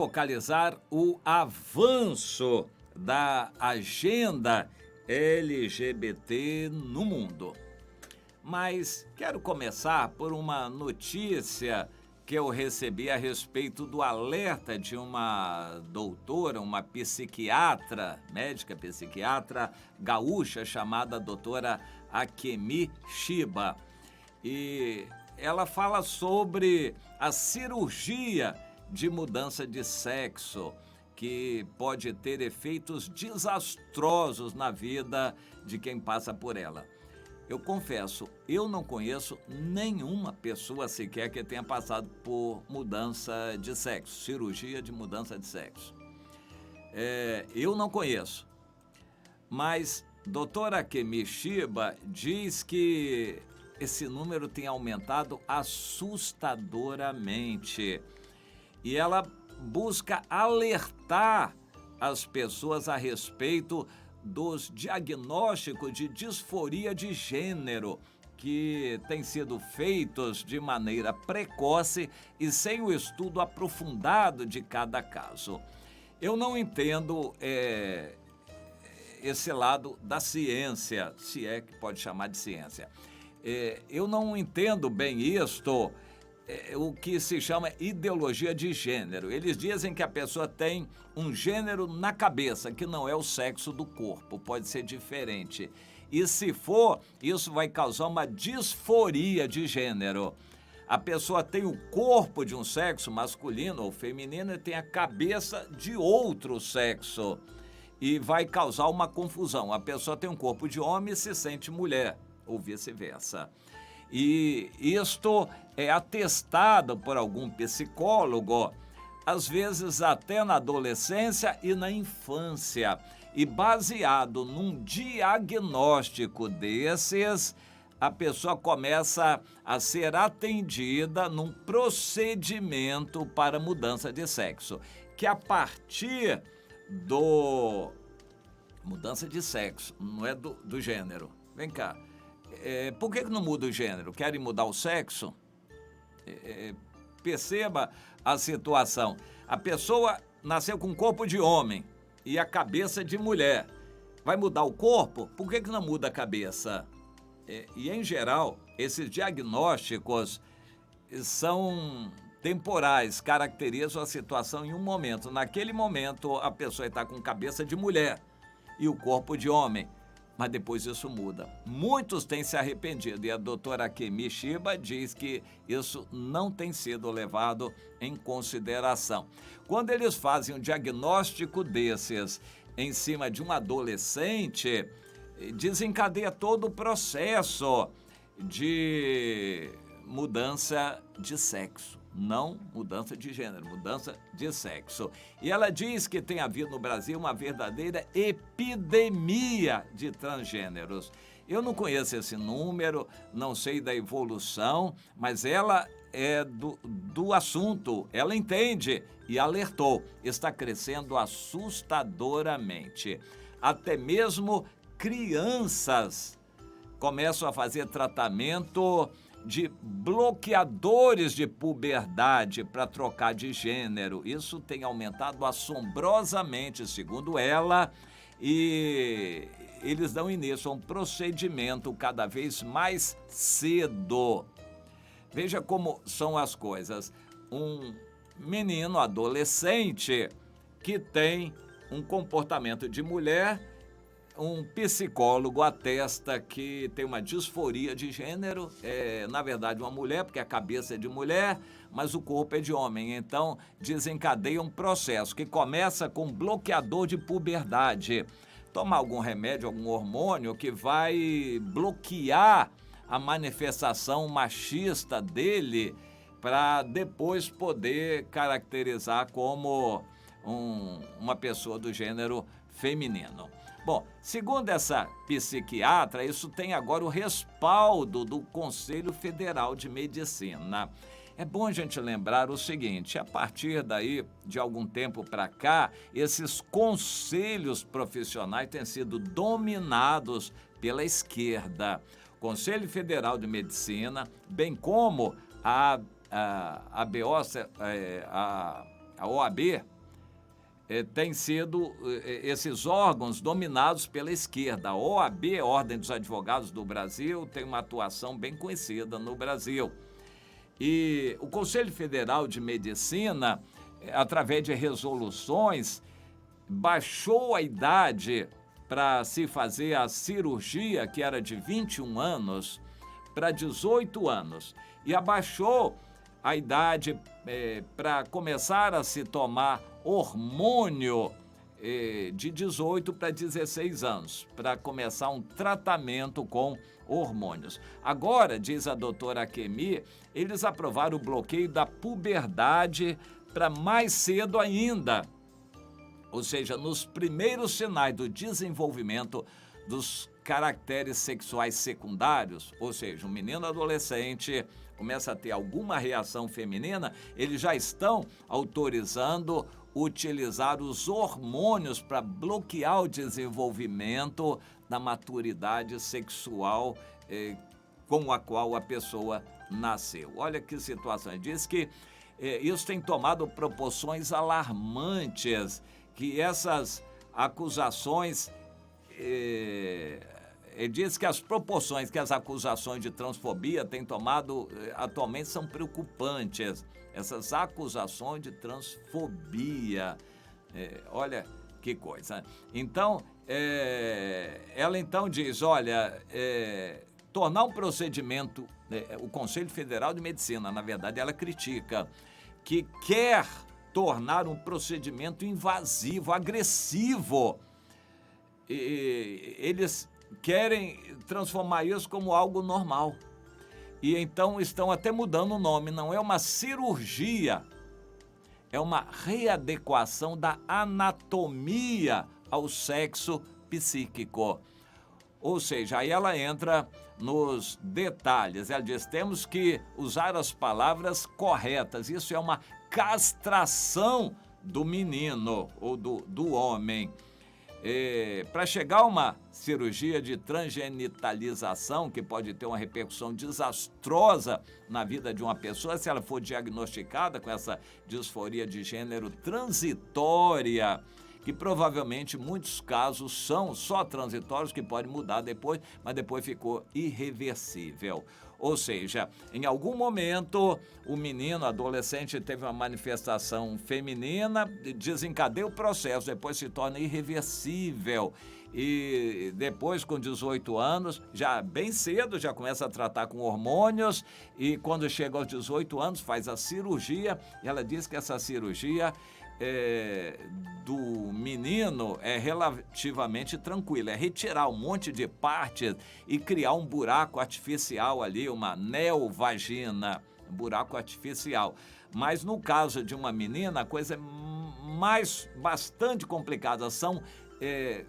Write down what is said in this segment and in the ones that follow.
Focalizar o avanço da agenda LGBT no mundo. Mas quero começar por uma notícia que eu recebi a respeito do alerta de uma doutora, uma psiquiatra, médica psiquiatra gaúcha chamada doutora Akemi Shiba. E ela fala sobre a cirurgia de mudança de sexo, que pode ter efeitos desastrosos na vida de quem passa por ela. Eu confesso, eu não conheço nenhuma pessoa sequer que tenha passado por mudança de sexo, cirurgia de mudança de sexo. Eu não conheço, mas doutora Akemi Shiba diz que esse número tem aumentado assustadoramente. E ela busca alertar as pessoas a respeito dos diagnósticos de disforia de gênero que têm sido feitos de maneira precoce e sem o estudo aprofundado de cada caso. Eu não entendo esse lado da ciência, se é que pode chamar de ciência. Eu não entendo bem isto, o que se chama ideologia de gênero. Eles dizem que a pessoa tem um gênero na cabeça, que não é o sexo do corpo, pode ser diferente. E se for, isso vai causar uma disforia de gênero. A pessoa tem o corpo de um sexo masculino ou feminino e tem a cabeça de outro sexo. E vai causar uma confusão. A pessoa tem um corpo de homem e se sente mulher, ou vice-versa. E isto é atestado por algum psicólogo, às vezes até na adolescência e na infância. E baseado num diagnóstico desses, a pessoa começa a ser atendida num procedimento para mudança de sexo, que a partir do... Mudança de sexo, não é do gênero. Vem cá. Por que não muda o gênero? Querem mudar o sexo? Perceba a situação. A pessoa nasceu com um corpo de homem e a cabeça de mulher. Vai mudar o corpo? Por que não muda a cabeça? E, em geral, esses diagnósticos são temporais, caracterizam a situação em um momento. Naquele momento, a pessoa está com cabeça de mulher e o corpo de homem. Mas depois isso muda. Muitos têm se arrependido e a doutora Akemi Shiba diz que isso não tem sido levado em consideração. Quando eles fazem um diagnóstico desses em cima de um adolescente, desencadeia todo o processo de mudança de sexo. Não mudança de gênero, mudança de sexo. E ela diz que tem havido no Brasil uma verdadeira epidemia de transgêneros. Eu não conheço esse número, não sei da evolução, mas ela é do assunto, ela entende e alertou. Está crescendo assustadoramente. Até mesmo crianças começam a fazer tratamento de bloqueadores de puberdade para trocar de gênero. Isso tem aumentado assombrosamente, segundo ela, e eles dão início a um procedimento cada vez mais cedo. Veja como são as coisas. Um menino adolescente que tem um comportamento de mulher, um psicólogo atesta que tem uma disforia de gênero, na verdade uma mulher, porque a cabeça é de mulher, mas o corpo é de homem. Então desencadeia um processo que começa com bloqueador de puberdade. Tomar algum remédio, algum hormônio que vai bloquear a manifestação machista dele para depois poder caracterizar como uma pessoa do gênero feminino. Bom, segundo essa psiquiatra, isso tem agora o respaldo do Conselho Federal de Medicina. É bom a gente lembrar o seguinte, a partir daí, de algum tempo para cá, esses conselhos profissionais têm sido dominados pela esquerda. Conselho Federal de Medicina, bem como a OAB, têm sido esses órgãos dominados pela esquerda. A OAB, Ordem dos Advogados do Brasil, tem uma atuação bem conhecida no Brasil. E o Conselho Federal de Medicina, através de resoluções, baixou a idade para se fazer a cirurgia, que era de 21 anos, para 18 anos. E abaixou a idade para começar a se tomar hormônio de 18 para 16 anos, para começar um tratamento com hormônios. Agora, diz a doutora Akemi, eles aprovaram o bloqueio da puberdade para mais cedo ainda. Ou seja, nos primeiros sinais do desenvolvimento dos caracteres sexuais secundários, ou seja, um menino adolescente começa a ter alguma reação feminina, eles já estão autorizando utilizar os hormônios para bloquear o desenvolvimento da maturidade sexual com a qual a pessoa nasceu. Olha que situação. Diz que isso tem tomado proporções alarmantes, que essas acusações... Ele diz que as proporções que as acusações de transfobia têm tomado atualmente são preocupantes. Essas acusações de transfobia. Olha que coisa. Então, ela então diz, olha, tornar um procedimento, o Conselho Federal de Medicina, na verdade, ela critica, que quer tornar um procedimento invasivo, agressivo. Eles querem transformar isso como algo normal. E então estão até mudando o nome. Não é uma cirurgia, é uma readequação da anatomia ao sexo psíquico. Ou seja, aí ela entra nos detalhes. Ela diz, temos que usar as palavras corretas. Isso é uma castração do menino ou do homem. Para chegar a uma cirurgia de transgenitalização, que pode ter uma repercussão desastrosa na vida de uma pessoa, se ela for diagnosticada com essa disforia de gênero transitória, que provavelmente muitos casos são só transitórios, que pode mudar depois, mas depois ficou irreversível. Ou seja, em algum momento o menino, adolescente, teve uma manifestação feminina, desencadeia o processo, depois se torna irreversível. E depois, com 18 anos, já bem cedo, já começa a tratar com hormônios, e quando chega aos 18 anos faz a cirurgia, e ela diz que essa cirurgia do menino é relativamente tranquila, é retirar um monte de partes e criar um buraco artificial ali, uma neovagina, um buraco artificial. Mas no caso de uma menina, a coisa é bastante complicada, são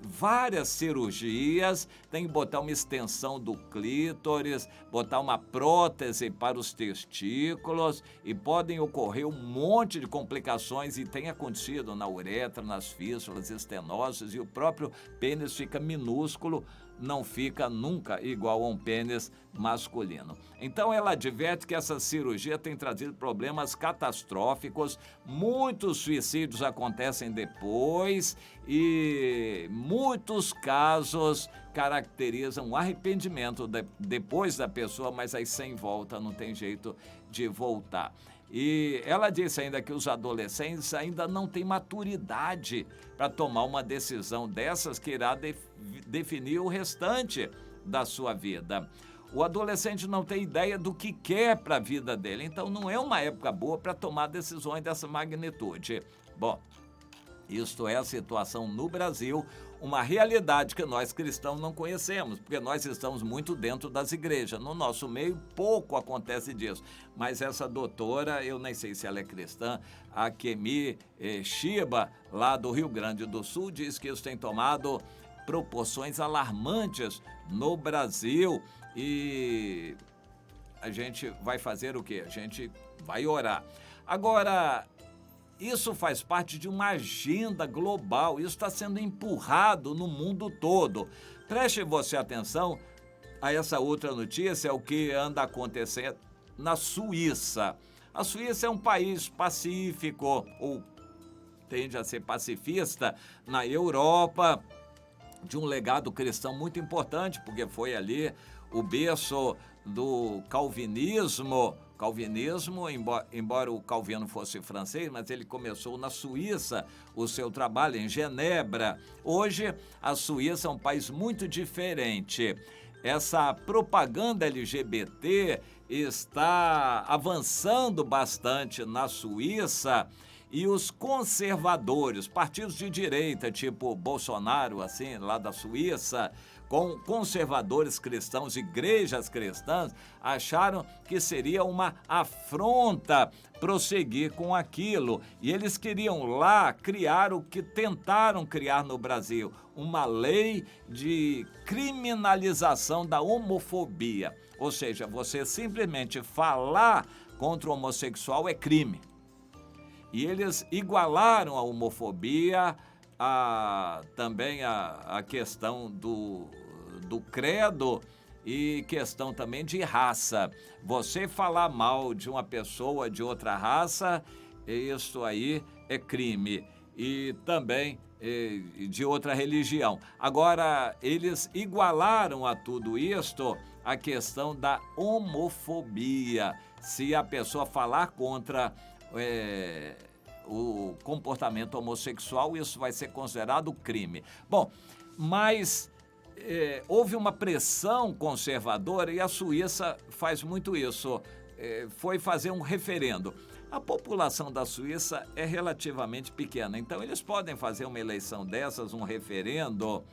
várias cirurgias, tem que botar uma extensão do clítoris, botar uma prótese para os testículos e podem ocorrer um monte de complicações e tem acontecido na uretra, nas fístulas, estenoses, e o próprio pênis fica minúsculo, não fica nunca igual a um pênis masculino. Então ela adverte que essa cirurgia tem trazido problemas catastróficos, muitos suicídios acontecem depois e muitos casos caracterizam um arrependimento depois da pessoa, mas aí sem volta, não tem jeito de voltar. E ela disse ainda que os adolescentes ainda não têm maturidade para tomar uma decisão dessas que irá definir o restante da sua vida. O adolescente não tem ideia do que quer para a vida dele, então não é uma época boa para tomar decisões dessa magnitude. Bom, isto é a situação no Brasil, uma realidade que nós cristãos não conhecemos, porque nós estamos muito dentro das igrejas. No nosso meio, pouco acontece disso. Mas essa doutora, eu nem sei se ela é cristã, a Akemi Shiba, lá do Rio Grande do Sul, diz que isso tem tomado proporções alarmantes no Brasil e a gente vai fazer o quê? A gente vai orar. Agora, isso faz parte de uma agenda global, isso está sendo empurrado no mundo todo. Preste você atenção a essa outra notícia, o que anda acontecendo na Suíça. A Suíça é um país pacífico, ou tende a ser pacifista na Europa, de um legado cristão muito importante, porque foi ali o berço do calvinismo. Calvinismo, embora o Calvino fosse francês, mas ele começou na Suíça o seu trabalho, em Genebra. Hoje, a Suíça é um país muito diferente. Essa propaganda LGBT está avançando bastante na Suíça, e os conservadores, partidos de direita, tipo Bolsonaro, assim, lá da Suíça, com conservadores cristãos, igrejas cristãs, acharam que seria uma afronta prosseguir com aquilo. E eles queriam lá criar o que tentaram criar no Brasil, uma lei de criminalização da homofobia. Ou seja, você simplesmente falar contra o homossexual é crime. E eles igualaram a homofobia também a questão do credo e questão também de raça. Você falar mal de uma pessoa de outra raça, isso aí é crime. E também de outra religião. Agora, eles igualaram a tudo isto a questão da homofobia. Se a pessoa falar contra o comportamento homossexual, isso vai ser considerado crime. Bom, mas houve uma pressão conservadora e a Suíça faz muito isso. Foi fazer um referendo. A população da Suíça é relativamente pequena, então eles podem fazer uma eleição dessas, um referendo.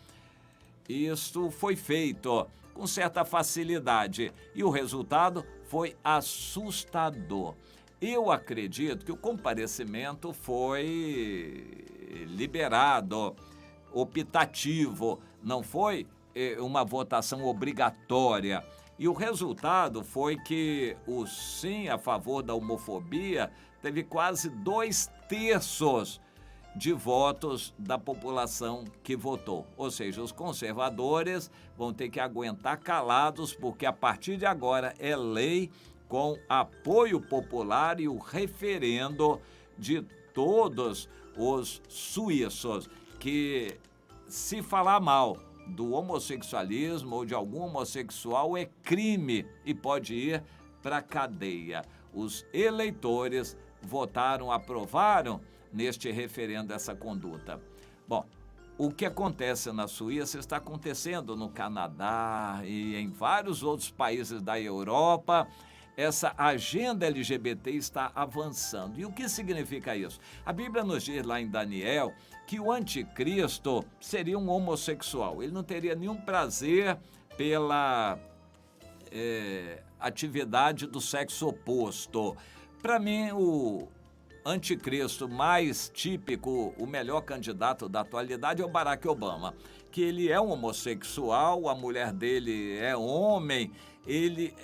Isso foi feito com certa facilidade e o resultado foi assustador. Eu acredito que o comparecimento foi liberado, optativo, não foi uma votação obrigatória. E o resultado foi que o sim a favor da homofobia teve quase 2/3 de votos da população que votou. Ou seja, os conservadores vão ter que aguentar calados, porque a partir de agora é lei com apoio popular e o referendo de todos os suíços, que se falar mal do homossexualismo ou de algum homossexual é crime e pode ir para a cadeia. Os eleitores votaram, aprovaram neste referendo essa conduta. Bom, o que acontece na Suíça está acontecendo no Canadá e em vários outros países da Europa. Essa agenda LGBT está avançando. E o que significa isso? A Bíblia nos diz lá em Daniel que o anticristo seria um homossexual. Ele não teria nenhum prazer pela atividade do sexo oposto. Para mim, o anticristo mais típico, o melhor candidato da atualidade é o Barack Obama, que ele é um homossexual, a mulher dele é homem,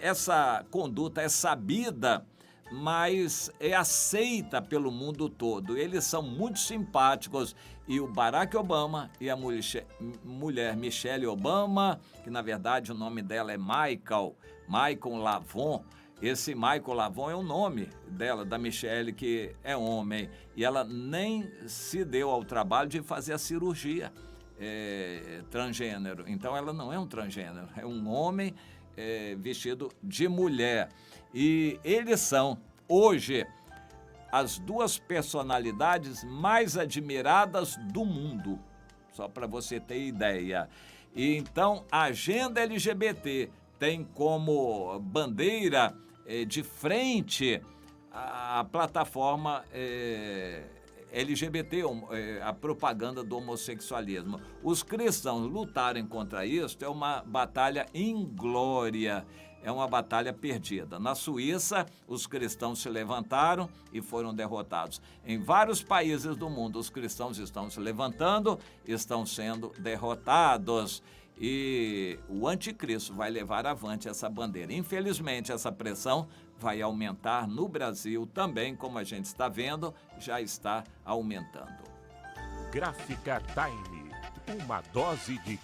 essa conduta é sabida, mas é aceita pelo mundo todo. Eles são muito simpáticos e o Barack Obama e a mulher Michelle Obama, que na verdade o nome dela é Michael Lavon. Esse Michael Lavon é o nome dela, da Michelle, que é homem. E ela nem se deu ao trabalho de fazer a cirurgia transgênero. Então ela não é um transgênero, é um homem vestido de mulher. E eles são, hoje, as duas personalidades mais admiradas do mundo. Só para você ter ideia. E então, a agenda LGBT tem como bandeira de frente a plataforma LGBT, a propaganda do homossexualismo. Os cristãos lutarem contra isso é uma batalha inglória, é uma batalha perdida. Na Suíça, os cristãos se levantaram e foram derrotados. Em vários países do mundo, os cristãos estão se levantando, estão sendo derrotados. E o anticristo vai levar avante essa bandeira. Infelizmente, essa pressão vai aumentar no Brasil também, como a gente está vendo, já está aumentando. Gráfica Time, uma dose de